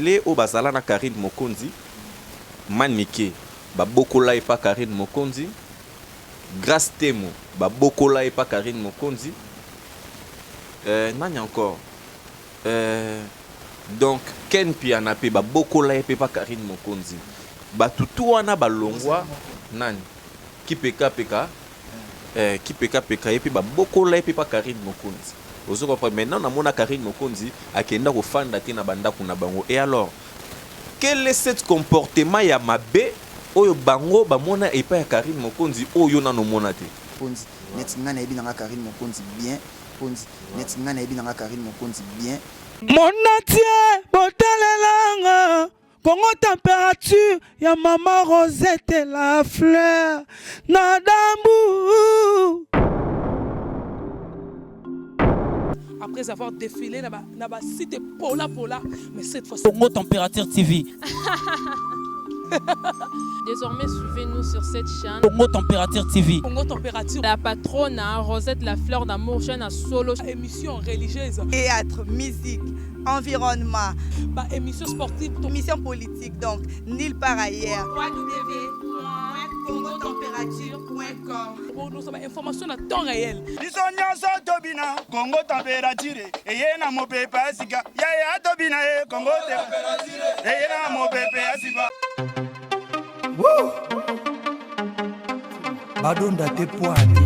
Les au bazala na Karine Mokonzi, Manike, Babokola et pas Karine Mokonzi, Grâce Temo, Babokola et pas Karine Mokonzi. Nani encore. Donc, Ken Pianape, Babokola et pas Karine Mokonzi. Batutu wana balongwa, Nani. Qui peka peka, qui peka peka et puis Babokola et pas Karine Mokonzi. Maintenant, on a Karine Mokonzi qui est fan na banda kuna bango. Et alors, quel est ce comportement ya mabe oyo bango bamona et pas Karine Mokonzi oyo na no monate? Ponzi, netinga na ebi na Karine Mokonzi bien. Ponzi, netinga na ebi na Karine Mokonzi bien. Monatie botalelanga Congo température ya maman Rosette la fleur Nadambu. Après avoir défilé dans la cité Pola, mais cette fois-ci. Congo Température TV. Désormais, suivez-nous sur cette chaîne. Congo Température TV. Congo Température. La patronne, Rosette la fleur d'amour, chaîne à solo. Émission religieuse. Théâtre, musique, environnement. Émission sportive. Émission politique, donc, nulle part ailleurs. www.congotempérature.com. Nous avons information à temps réel. Congo Température. Et y a mon pépé Asiga. Ya Tobina Congo Température. Et y a mon pépé Asiba. Badonda te poani.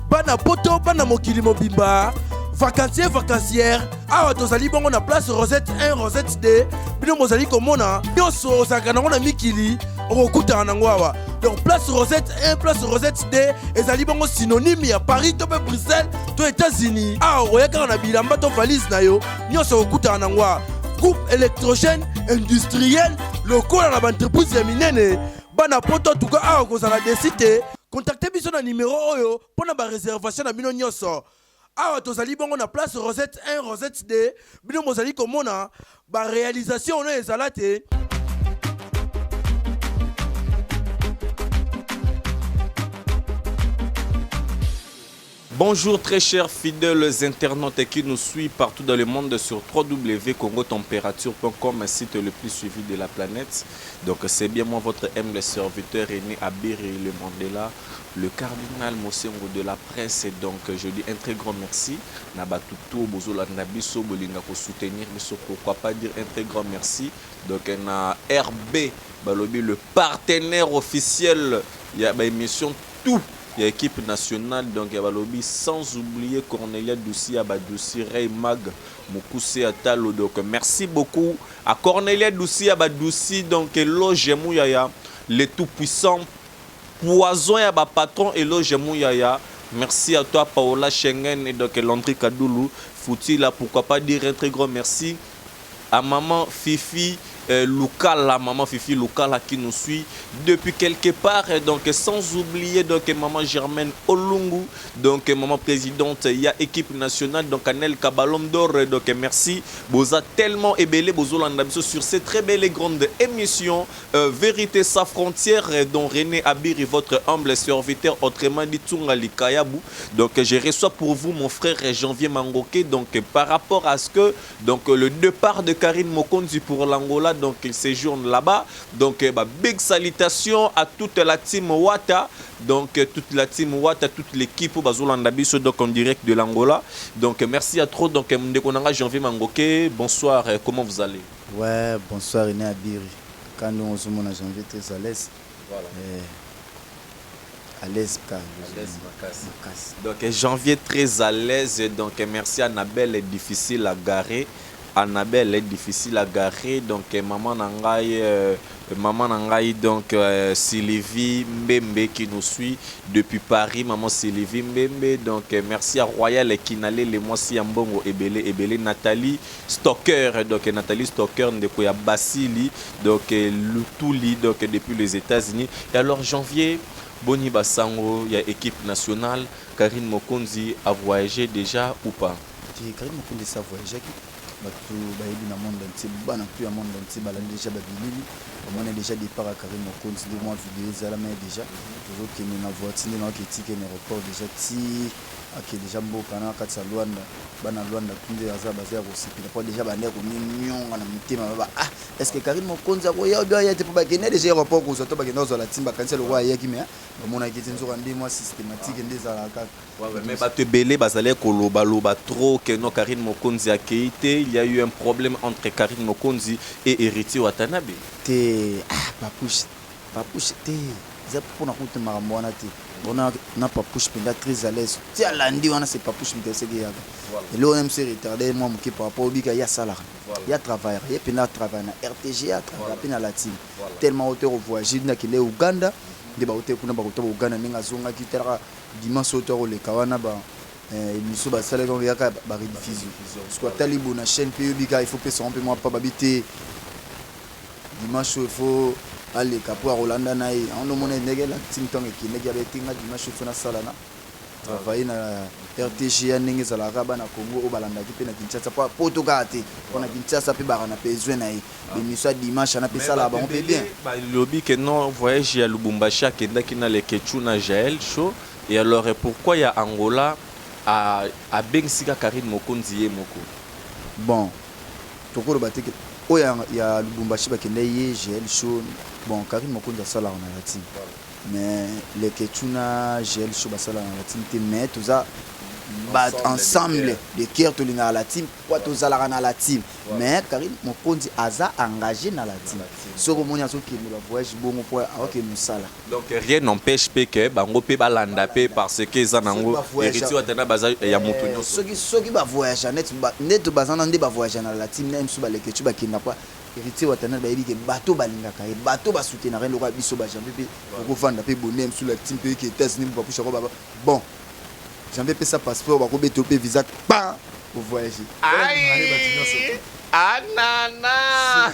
Bana poto bana mokili mobimba. Vacancière. Awa tozali bongo na place Rosette 1, Rosette 2. Bino mozali komona. Nyonso osakana na mikili. Okuta nango awa. Donc place Rosette 1, place Rosette 2. Ezali bongo synonyme ya Paris to Bruxelles to États-Unis. Awa oyaka na bilamba to valise na yo. Nyonso okuta nango awa. Groupe électrogène industriel local na entreprise ya minene. Bana poto tuka awa kozala desite. Contactez biso na numéro oyo pona ba réservation na bino nyonso. Awa tozali bongo na place Rosette 1, Rosette 2. Bino mozali komona ba réalisation na ezala te. Bonjour très chers fidèles internautes qui nous suivent partout dans le monde sur www.congotempérature.com, un site le plus suivi de la planète. Donc c'est bien moi votre humble serviteur René Abiri Le Mandela, le cardinal Mosengo de la presse. Et donc je dis un très grand merci. Nabatuto Bozola Nabiso Bolinga pour soutenir, mais pourquoi pas dire un très grand merci. Donc na RB Balobi, le partenaire officiel, il y a une émission tout. Il y a l'équipe nationale, donc il y a Balobi, sans oublier Cornelia Doussi, Abadoussi, Ray Mag, Moukoussé Atalo. Donc merci beaucoup à Cornelia Doussi, Abadoussi, donc Eloge Mouyaya, le tout-puissant poison et patron Eloge Mouyaya. Merci à toi Paola Schengen et donc Landry Kadoulou. Faut-il là, pourquoi pas dire un très grand merci à maman Fifi Lukala, maman Fifi Lukala qui nous suit depuis quelque part, et donc sans oublier donc maman Germaine Olungu, donc maman présidente, il y a équipe nationale, donc Anel Kabalom d'or, donc merci, vous a tellement ébélé, sur cette très belle et grande émission, Vérité sans frontière, dont René Abiri, votre humble serviteur, autrement dit Tsunga Likayabu. Donc je reçois pour vous mon frère Janvier Mangoke, donc par rapport à ce que donc le départ de Karine Mokonzi pour l'Angola, donc il séjourne là-bas. Donc big salutations à toute la team Wata, donc toute la team Wata, toute l'équipe au Bazolandabiso, donc en direct de l'Angola. Donc merci à trop. Donc Mdekonanga Janvier Mangoke, bonsoir, comment vous allez? Ouais, bonsoir René Abiri. Quand nous sommes en janvier très à l'aise. Voilà. À l'aise, donc janvier très à l'aise, donc merci. Annabelle est difficile à garer. Annabelle est difficile à garer, donc maman Nangaï, donc Sylvie Mbembe qui nous suit depuis Paris, maman Sylvie Mbembe, donc merci à Royal Kinale, les mois-ci Ambongo Ebele, Nathalie Stocker, donc Nathalie Stocker de Koya Basili, donc Lutuli, donc depuis les États-Unis. Et alors janvier, Boni Basango, il y a équipe nationale, Karine Mokonzi a voyagé déjà ou pas? Karine Mokonzi a voyagé. bato bayebi na monde entier bana tu ya monde entier balandi déjà babilili bamoni déjà départ à Karim Mokonzi de mois vidéo ezala mais déjà tozokende na voiture na oketike na aéroport déjà ti ake déjà mboka na kati ya Luanda bana Luanda tunde aza baza ya kosipila po déjà bande kominyonga na mitema baba est-ce que Karim Mokonzi akoya oyo ayete po bakende déjà aéroport ko soto bakende ozola timba kanisa lo wa yaki mais bamona kiti nzoka ndi moi systématique ndezala kaka mais bato belé bazale koloba loba trop que no Karim Mokonzi a quitté, il y a eu un problème entre Karim Mokonzi et Héritier Watanabe. Papouche te za pona kutu marambo na te bona na Papouche penda très à l'aise ti alandi wana c'est Papouche m'intéresse que yaka et là même c'est retardé moi m'ki par rapport au bika ya salaire ya travailleur ya pena travailler na RTG a travailler pena latine tellement auteur voyage na kile Uganda de ba auteur kuna ba kutoba Uganda ninga zonga ki tera dimanche auteur le kawana ba émission basala donc yaka ba rediffusion soit talibu na chaîne pe bika il faut que ça on peut moi pas babité dimanche il faut aller capo à Rolanda na yi on mona ndege la tinton ki ndege ya betinga dimanche il faut na sala na travailler na RTG ndenge za la raba na Congo au balanda ki pe na Kinshasa pa potoka te on a Kinshasa pe ba na besoin na yi émission dimanche na pe sala ba on peut bien ba lobby que non voyage ya Lubumbashi akenda kina le Ketchuna Jael show et alors pourquoi il y a Angola à Bengsika Karim Mokonzi moko bon tokoro bateke oya ya Lubumbashi bakende ye GL show bon Karim Mokonzi sala na la team mais les Ketchuna GL show basala na la team te mais tout ça bat ensemble de cœur to linga la team quoi to zala na la team mais Karim Mokonzi aza engagé na la team soko monya soki le voyage bongo pour OK musala donc rien n'empêche que bango pe balanda pe parce que zanango héritier watana baza ya mutu nyonso soki ba voyage net bazana nde ba voyage na la team même sous ba leketu ba kinda pa héritier watana ba yebi ke bato balingaka e bato ba soutenir le roi biso ba jambe pe ko vanda pe bonnem sous la team pe ke États-Unis ba pusha ko baba bon j'avais fait ça passeport ba ko beto pe visa pa pour voyager Anana.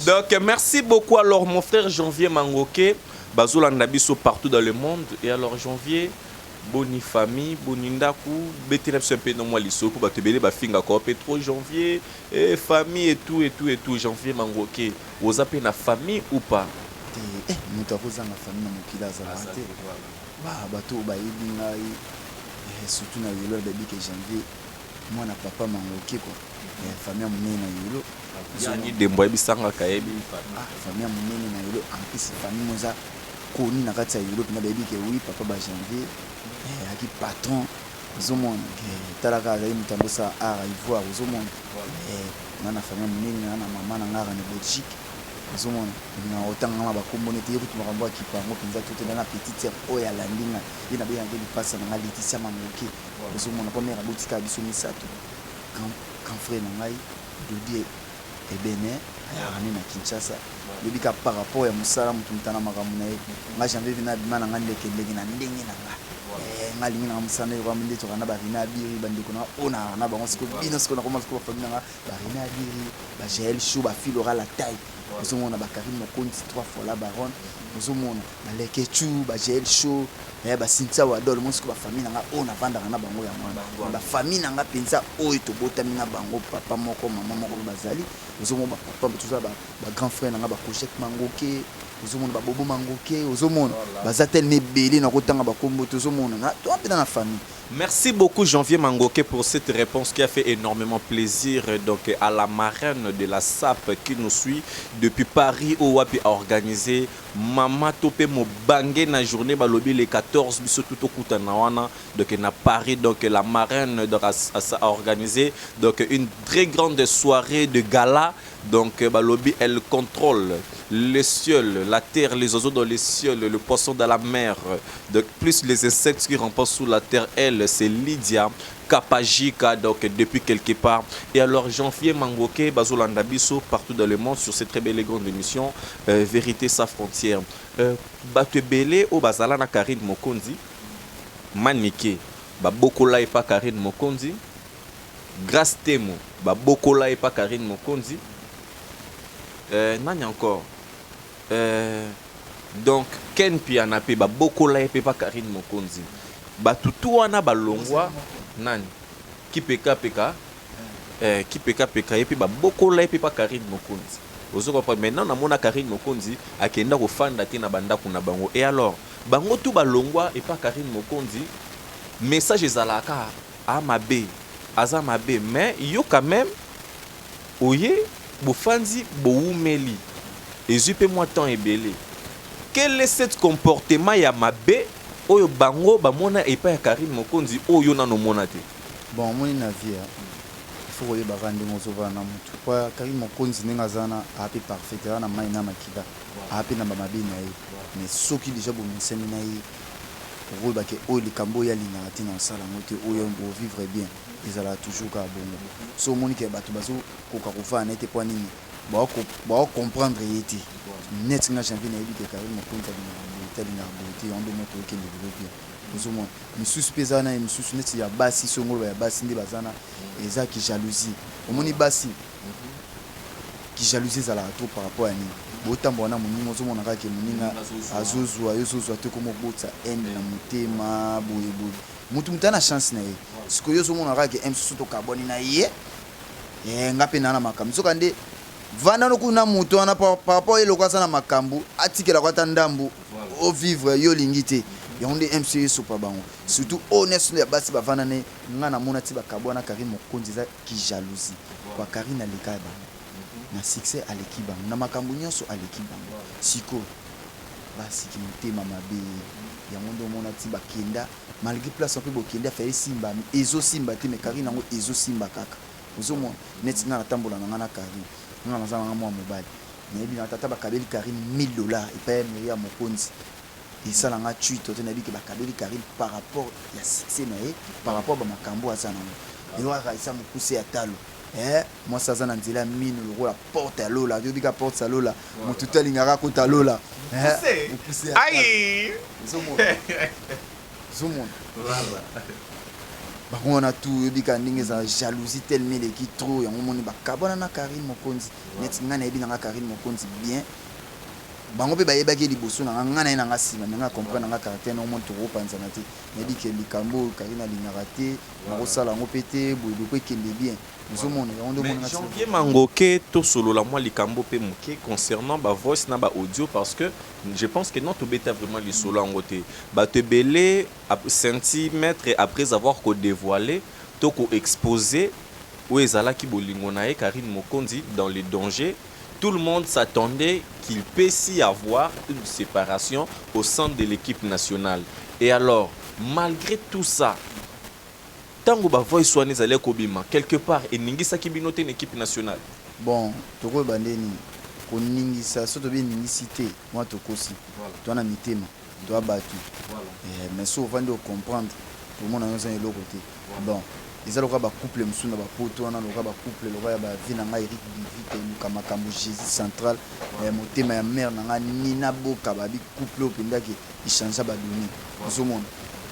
Donc merci beaucoup alors mon frère Janvier Mangoké Bazolanda biso partout dans le monde et alors Janvier boni famille bonindaku betelep un peu dans moi liso pour batebele ba finga ko petro Janvier et famille et tout Janvier Mangoké vous appelez na famille ou pas muta koza na famille na mokila za te ba bato ba yibinga surtout na yelo baby que Janvier moi na papa Mangoké quoi famille monene na yolo yani dembo ebisanga kayebi famille monene na yolo en plus famille moza koni na kati ya yolo na baby que oui papa ba Janvier aki patron zomona talaka za mutambo sa art ivoire zomona na famille monene na mama na ngara na Belgique zomona na otanga ma bakombone te yutu makambo akipango pinza tout na petite sœur oya landinga ina bien ngeli passa na Laetitia Mangoké zomona première boutique biso misato quand frère nangai Dodi et Benin ayarani na Kinshasa yebika par rapport ya musala mutu mutana makamu na ye nga Janvier vina bimana ngande kendeki na ndenge na nga ngalingi na musana yo kwamende to kana barina biri bandeko na ona na bango siko bino siko na commence ko famille nga barina biri ba GL show ba filora la taille ozomona ba Karim Mokonzi 3 fois la baronne ozomona ba Leketu ba GL show ba Cynthia Wadol monsiko ba famille nga ona vanda na bango ya mwana ba famille nga penza oyo to botami na bango papa moko mama moko bazali ozomona papa tout ça ba grand frère nga ba Kochek Mangoké ozomona ba Bobo Mangoké ozomona bazatel mebeli na kotanga ba kombo ozomona na to apena na famille. Merci beaucoup Janvier Mangoké pour cette réponse qui a fait énormément plaisir donc à la marraine de la SAP qui nous suit depuis Paris au Wapi a organisé Mama Topé Mobangé na journée balobi les 14 biso tout okuta na wana donc na Paris donc la marraine donc a organisé donc une très grande soirée de gala donc balobi elle contrôle les cieux, la terre, les oiseaux dans les cieux, le poisson dans la mer, donc plus les insectes qui rampent sous la terre, elle c'est Lydia Kapajika donc depuis quelque part. Et alors Janvier Mangoké Bazolanda biso partout dans le monde sur cette très belle et grande émission Vérité sans frontières. Batebele au Bazala na Karim Mokonzi Maniké Babokola et pas Karim Mokonzi Grâce Temo Babokola et pas Karim Mokonzi nani encore donc Ken Pianape Babokola et pas Karim Mokonzi Batutu wana balongwa nani ki peka qui peka et puis beaucoup là et puis pas Karine Mokonzi. Ozo comprendre maintenant na mona Karine Mokonzi akenda ko fanda te na banda kuna bango. Et alors bango tout balongwa et pas Karine Mokonzi. Message ezalaka a mabe, aza mabe mais yo quand même oye bofanzi boumeli. Et moi temps ebele. Quel est ce comportement ya mabe oyo bango bamona et pas Karine Mokonzi oyo na no mona te? Bon moi na vie il faut que bavandi mozova na mutu kwa Karine Mokonzi ninga zana api parfait na mai na makida api na mabe na ye mais soki déjà bo miseni na ye rôle ba ke oyo likambo ya linati na sala ngote oyo bo vivre bien ezala toujours ka bongo so moni ke bato bazo koka kofa na ete kwa nini ba comprendre yeti net nga champion na ye ke Karine Mokonzi na beauté on do moto ke développer Nous misusu pesa na misusu neti ya basi songolo ya basi ndi bazana eza ki jalousie omoni basi ki jalousie za la trop par rapport à ni botambo na moningo zo mona kake moninga azozwa yozozwa te komo botsa ende na mutema boye mutu mutana chance na ye siko yozo mona kake msusu to carbone na ye ngape na makambo soka nde vana no kuna mutu wana par rapport eloko sana makambo atikela kwata ndambu au vivre yo lingite yonde MCE sopa bango surtout honnête ya basi bavana ne ngana mona ti bakabwana Karine Mokonzi za ki jalousie kwa Karine aleka bango na succès aleki bango na makambo nyonso aleki bango siko basi ki mutema mabe ya mondo mona ti bakenda malgré place un peu bokenda fa simba ezo simba te me Karine ngo ezo simba kaka ozomo net ngana tambola na ngana Karine ngana za ngana mwa mobali nebi na tata bakabeli Karine $1000 et pa ya Mokonzi. Et ça, on a tué tout le monde qui a kabeli Karine par rapport à succès par rapport à makambo à ça. Et on a réussi à me pousser à talo. Moi ça ça n'andila mine le la porte à l'eau là. Je dis qu'à porte à l'eau là. Mon tutel ingara côté à l'eau là. Pousser. Aïe. Zoomon. Voilà. Bah on a tout. Je dis qu'à n'ingue ça jalousie tellement qui trop. On m'a dit bah kabana na Karine Mokonzi. Net ngana ebi na Karine Mokonzi bien. Bango pe bayeba ke liboso na ngana na ngasima nga comprendre nga caractère no monto ko panzana te nebi ke likambo Karine alingaka te ngo sala ngo pété boye ko kende bien nous omona ya ndo mona janvier mangoke to solo la moi likambo pe moké concernant ba voice na ba audio parce que je pense que non to beta vraiment les solo en côté ba te belé centimètre après avoir ko dévoilé to ko exposé où ezala ki bolingo na e Karine Mokonzi dans les dangers. Tout le monde s'attendait qu'il puisse y avoir une séparation au sein de l'équipe nationale. Et alors, malgré tout ça, tango ba voix soigné zale kobima quelque part et ningisa kibinote une équipe nationale. Bon, toko bandeni ko ningisa soto bien ningicité moi tokosi. Toi na mitema, toi batu. Mais souvent de comprendre tout le monde a un eloko te. Bon, eza loka ba couple musuna ba poto wana loka ba couple loka ya ba vina nga Eric Bivite mukama kambo Jésus central motema ya mère nga Nina Boka ba bi couple openda ki ichange ba doni ozomona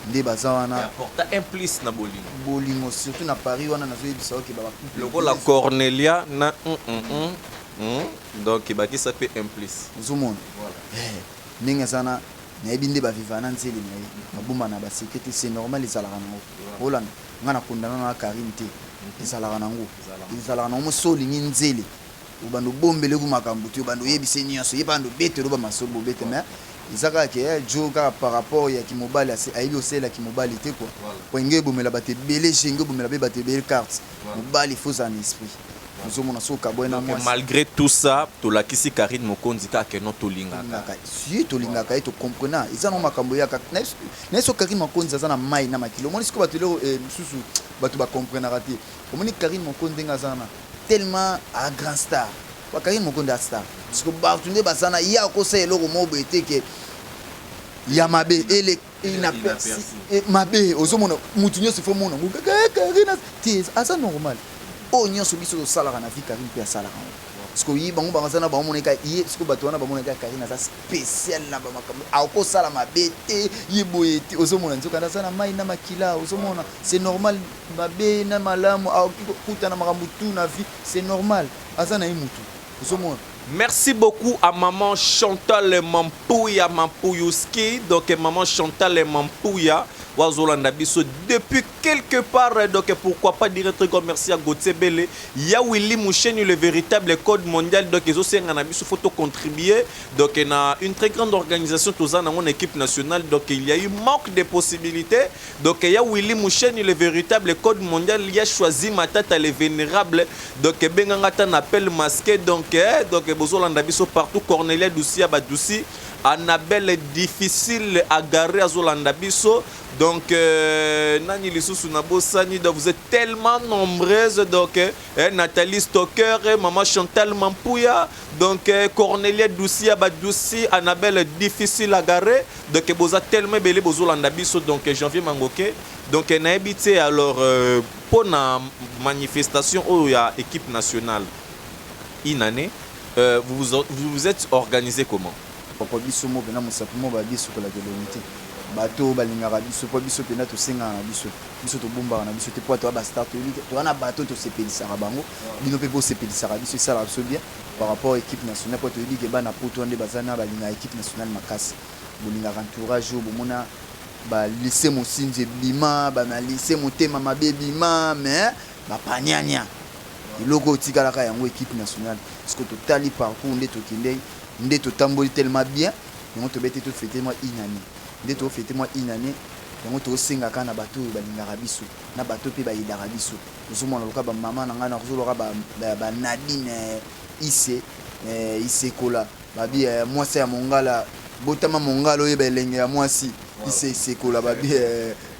nde baza wana apporta implice na bolingo surtout na Paris wana nazo yebisa ke ba couple loko la Cornelia na donc ba ki ça fait implice ozomona ninga sana na yebi nde ba vivana nzeli na ye babuma na ba sécurité c'est normal ezalaka nango holanda ngana kondana na Karine te ezalaka nango ezalaka nango solingi nzeli ubando bombele ku makambo te ubando yebise nyonso yebando bete roba masobo bete mais ezaka ke joka par rapport ya kimobali ayebi osela kimobali te quoi pwenge bomela bate belé jenge bomela be bate belle carte mobali faut en esprit malgré tout ça tolakisi Karine Mokonzi kaka no tolingaka si tolingaka et to comprendre ils ont makambo ya na so Karine Mokonzi azana mai na makilo moni siko batelo mususu batu ba comprendre raté omoni Karine Mokonzi ngazana tellement un grand star wa Karine Mokonzi star siko batunde bazana ya ko sa eloko mo bete ke ya mabe ele ina persi mabe ozomona mutu nyose fo mona Karine ti asa normal o nyonso biso salaka na vie Karine pe salaka parce que yi bango bangazana ba moneka yi siko bato wana ba moneka Karine za spécial na ba makambo ako sala mabete yi boyeti ozomona nzoka na sana mai na makila ozomona c'est normal mabe na malamu akuta na makambo tout na vie c'est normal azana yi mutu ozomona. Merci beaucoup à maman Chantal Mampouya Mampouyouski. Donc maman Chantal Mampouya wazolanda biso depuis quelque part. Donc pourquoi pas dire un très grand merci à Gauthier Bele, ya Willy Moucheni, le véritable code mondial. Donc ils aussi en biso photo contribuer. Donc il y a une très grande organisation tous dans mon équipe nationale. Donc il y a eu manque de possibilités. Donc il y a Willy Moucheni, le véritable code mondial, il a choisi Matata le vénérable. Donc bengangata n'appelle masqué. Donc bozolanda biso partout. Cornelia Doussi Abadoussi, Annabelle difficile à garer à Zolanda biso. Donc Nani Lissousou Nabosani, vous êtes tellement nombreuses. Donc Nathalie Stoker, Maman Chantal Mampouya, donc Cornelia Doussi Abadoussi, Annabelle difficile à garer. Donc vous êtes tellement belle Bozolanda biso. Donc Janvier Mangoke. Donc naibité alors pour la manifestation où il y a équipe nationale une année, vous vous êtes organisé comment? Papa biso mo pena musapimo ba biso ko la kelomité bato balingaka biso po biso pena to senga na biso to bomba na biso te po to ba start to wana bato to sepelisaka bango bino pe bo sepelisaka biso ça la biso bien par rapport à équipe nationale po to yidi ke bana poto nde bazana balinga équipe nationale makasi bolinga entourage bo mona ba lycée Mosinze bima ba na lycée Motema mabebima mais ba panyanya iloko tikalaka yango équipe nationale parce que totali parcours nde to kindei nde to tamboli tellement bien yango to bete to fêter moi une année nde to fêter moi une année yango to senga kana bato balingaka biso na bato pe ba yidaka biso ozomona loka ba mama na ngana kozoloka ba Nadine ise kola babi mwasi ya mongala botama mongalo yebelenge ya mwasi ise kola babi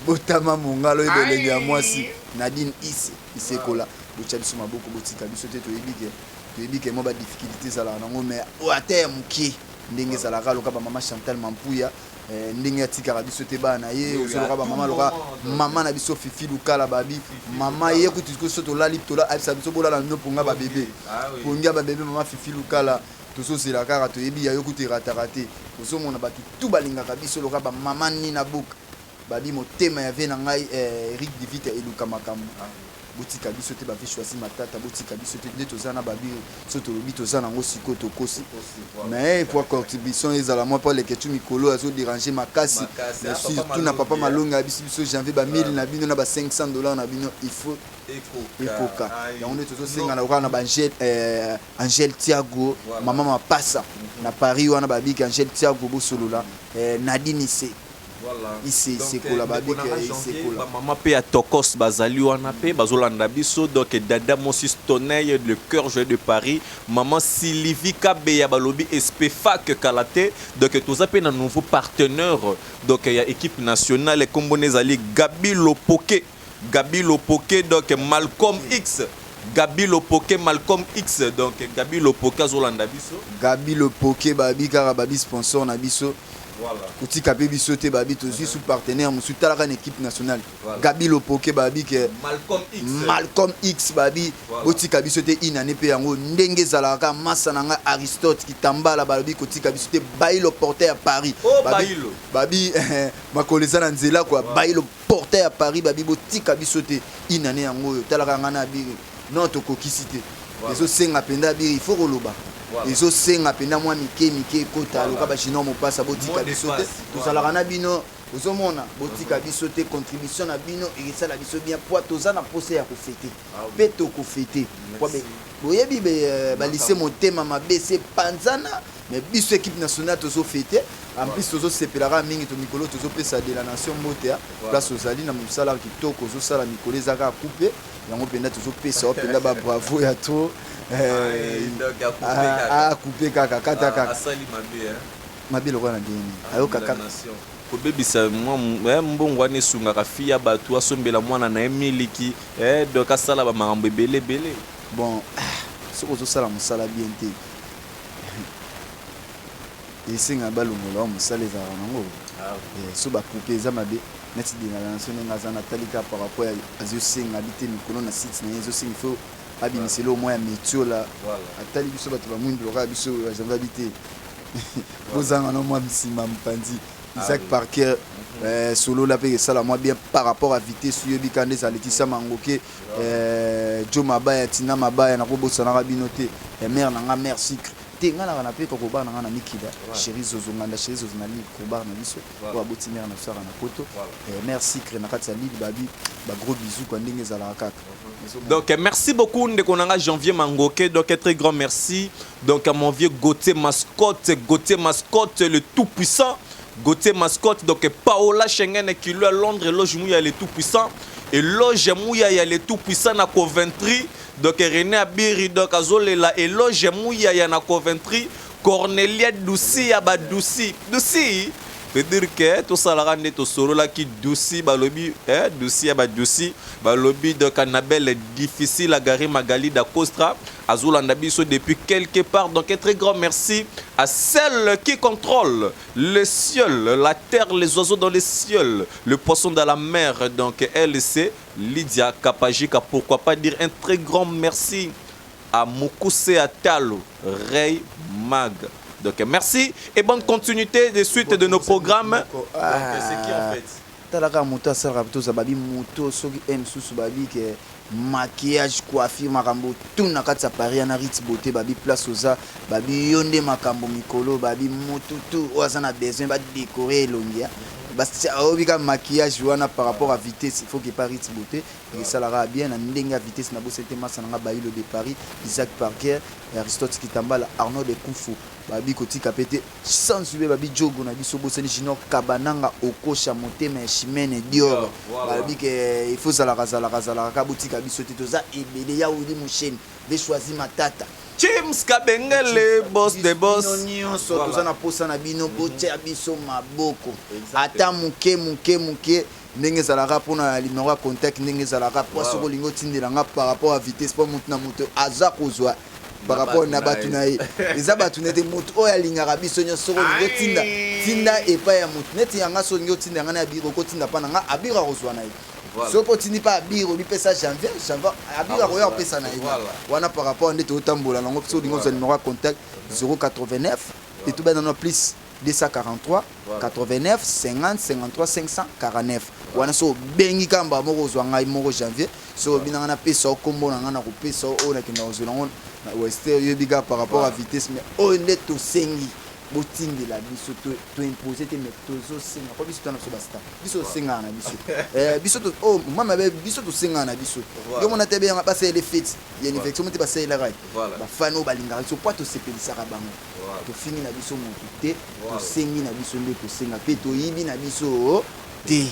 botama mongalo yebelenge ya mwasi Nadine ise kola bocha biso maboko botika biso te to yebike mo ba difficulté za la nango mais o atem ki ndenge za la kaloka ba mama Chantal Mampouya ndenge atika biso te bana ye ozoloka ba mama loka mama na biso Fifi Lukala babi mama ye kuti ko soto lali tola abisa biso bola na nyoponga ba bébé ponga ba bébé mama Fifi Lukala toso sila kaka to yebi ya yokuti ratarate ozomona batu tout balinga biso loka ba mama ni na book babi motema ya vena ngai Eric Divite eluka makambo botika biso te bafi choisi matata botika biso te nde tozana babi soto lobi tozana ngo siko tokosi mais pour contribution ezala moi pour les questions mikolo azo déranger makasi surtout na papa malonga biso janvier ba 1000 na bino na ba $500 na bino il faut ekoka yango nde tozosenga na okana ba Angel Thiago mama mapasa na Paris wana babiki Angel Thiago bosolola Nadine c'est kola babike c'est kola maman pe ya Tokos bazali wana pe bazolanda biso donc dada Moses Tonnerre le cœur joueur de Paris maman Sylvie Kabeya balobi Espefak Kalate donc toza pe na nouveau partenaire donc il y a équipe nationale kombone zali Gabi Lopoke donc Malcolm X Gabi Lopoke Malcolm X donc Gabi Lopoke azolanda biso Gabi Lopoke babi kara babi sponsor na biso. Voilà. Kuti kapé biso te babi tozi sous partenaire musu talaka une équipe nationale. Voilà. Gabi Lopoke babi ke Malcolm X babi oti kabiso te une année pe yango ndenge zalaka massa nanga Aristote kitambala babi kuti kabiso te Bailo porter à Paris. Oh, babi makoleza na nzela quoi Bailo porter à Paris babi boti kabiso te une année yango talaka ngana bi non to kokisite. Ezo senga penda bi il faut roloba. Ezo senga penda mwa mike kota loka ba chino mo passa botika biso te to salaka na bino ozomona botika biso te contribution na bino et ça la biso bien poids toza na posé ya ko fêter pe to ko fêter kwa be boyebi ba lycée Motema mabese panzana mais biso équipe nationale tozo fêter en plus tozo sepelaka mingi to mikolo tozo pesa de la nation motea place ozali na musala kitoko ozo sala mikolo ezaka couper yango penda tozo pesa penda ba bravo ya to couper kaka kata kaka asali mabe mabe lokwa na deni ayoka kaka kobebisa mwa mbongo wana esungaka fia bato asombela mwana na ye miliki donc asala bamakambo ebele bon soki ozosala mosala bien te esenga balongola mosala ezalaka nango so bacoupe eza mabe neti denation ndenge aza natalika par rapport azosenga bi te mikolo na site na ye ezosenga ifo abimisela omwa ya metio la atali biso bato bamwindi loka biso ajanga bi te bozanga na mwa nsima mopanzi Isaac Parker solo la pe sala moi bien par rapport à vitesse yobi kande za Letisa Mangoke Joe Mabaya Tina Mabaya na kobosa na rabinote mère nanga merci te nga na pe ko bar na na mikida chéri zozo nganda chéri zozo na li ko bar na biso ko abotimira na sara na poto merci krena katsa li babi ba gros bisous kwa ndenge za la kaka. Donc merci beaucoup Ndekonanga Janvier Mangoke, donc très grand merci donc à mon vieux Gauthier Mascotte le tout puissant, Gauthier Mascotte, donc Paola Schengen qui lui à Londres, loge Mouya le tout puissant et loge Mouya ya le tout puissant na Coventry, donc René Abiri donc azolela et loge Mouya ya na Coventry, Cornelia Douci ya ba Douci c'est-à-dire que tout ça la rende to solo là qui douci balobi douci ba douci balobi de Canabel difficile à garer Magali da Costra Azula Nabiso depuis quelque part. Donc un très grand merci à celle qui contrôle le ciel, la terre, les oiseaux dans les cieux, le poisson dans la mer. Donc elle c'est Lydia Kapajika. Pourquoi pas dire un très grand merci à Mukuse Atalo Ray Mag. Donc merci et bonne continuité de suite de nos programmes. Donc c'est qui en fait? Talaka moto asala to sababi moto soki m susu babi ke maquillage coiffure makambo tout na kati sa Paris na Ritz beauté babi place oza babi yonde makambo mikolo babi moto tout oza na besoin ba décorer longia basi obika maquillage wana par rapport à vitesse il faut que Paris Ritz beauté et ça la bien na ndenge à vitesse na bosete masa na bailo de Paris Isaac Parker et Aristote Kitambala Arnaud de Koufou babi koti kapete sans suivre babi jogo na biso boseni junior kabananga okosha motema chimene dior babi que il faut ça la ka boutique biso tetoza ebele ya udi musheni de choisir matata James Kabengele boss de boss nyonso toza na posa na bino botia biso maboko ata muke ndenge zalaka pona numéro ya contact ndenge zalaka poso kolingo tindelanga par rapport à vitesse pour mutu na mutu aza kozwa par rapport na batu na ye eza batu nete mutu oyo alingaka biso nyonso kolingo tinda epai ya mutu neti yanga so lingo tinda yanga na biro kotinda pa na nga abira kozwa na ye soko tindi pa abiro bipesa janvier abira koya kopesa na ye wana par rapport ndete otambola nango so lingo za numéro ya contact 089 et tout bana no plus 243 89 50 53 549 wana so bengi kamba moko zwa ngai moko janvier so binanga na pesa kombo na nga na kopesa o na kenda ozela ngo na wester yobiga par rapport à vitesse mais o neto sengi botingi la biso to imposer te mais tozo senga ko biso tana so basta biso senga na biso biso to o mama be biso to senga na biso yo mona tebe nga passer les fêtes ya infection mo te passer la right ba fano balinga so pas to sepelisa ka bango to fini na biso mo te to sengi na biso nde to senga pe to yibi na biso te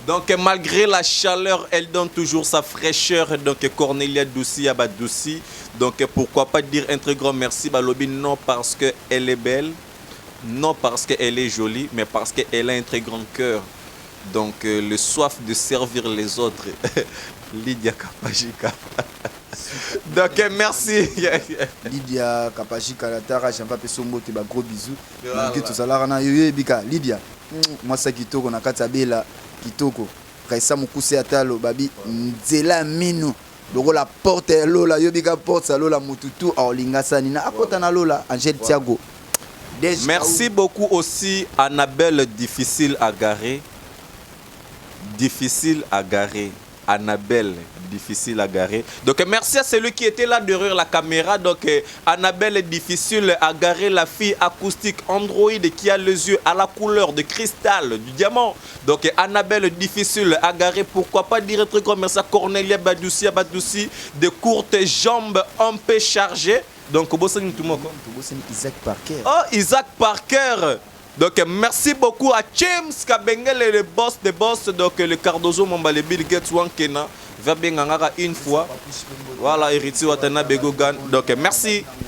Donc malgré la chaleur, elle donne toujours sa fraîcheur. Donc Cornelia Douci Abadouci. Donc pourquoi pas dire un très grand merci Balobi, non parce qu'elle est belle, non parce qu'elle est jolie, mais parce qu'elle a un très grand cœur. Donc le soif de servir les autres. Lydia Kapajika. Donc merci. Lydia Kapajika la tara j'en pas pesombo te ba gros bisous. Donc tout ça là na yoye bika Lydia. Moi ça kitoko na kata bela kitoko. Kaisa mukuse atalo babi nzela mino. Donc la porte lola yobika porte ça lola mututu olinga sani na akota na lola Angel Thiago. Merci beaucoup aussi Annabelle difficile à garer. Difficile à garer. Annabelle difficile à garer. Donc merci à celui qui était là derrière la caméra. Donc Annabelle difficile à garer, la fille acoustique Android qui a les yeux à la couleur de cristal du diamant. Donc Annabelle difficile à garer. Pourquoi pas dire un truc comme ça. Cornelia Badouci de courtes jambes un peu chargées. Donc Isaac Parker. Oh Isaac Parker. Donc merci beaucoup à James Kabengele, le boss des boss. Donc le Cardozo Mombale Bill Gates Wankena va bien une fois. Voilà, héritier Watana Begogan. Donc merci.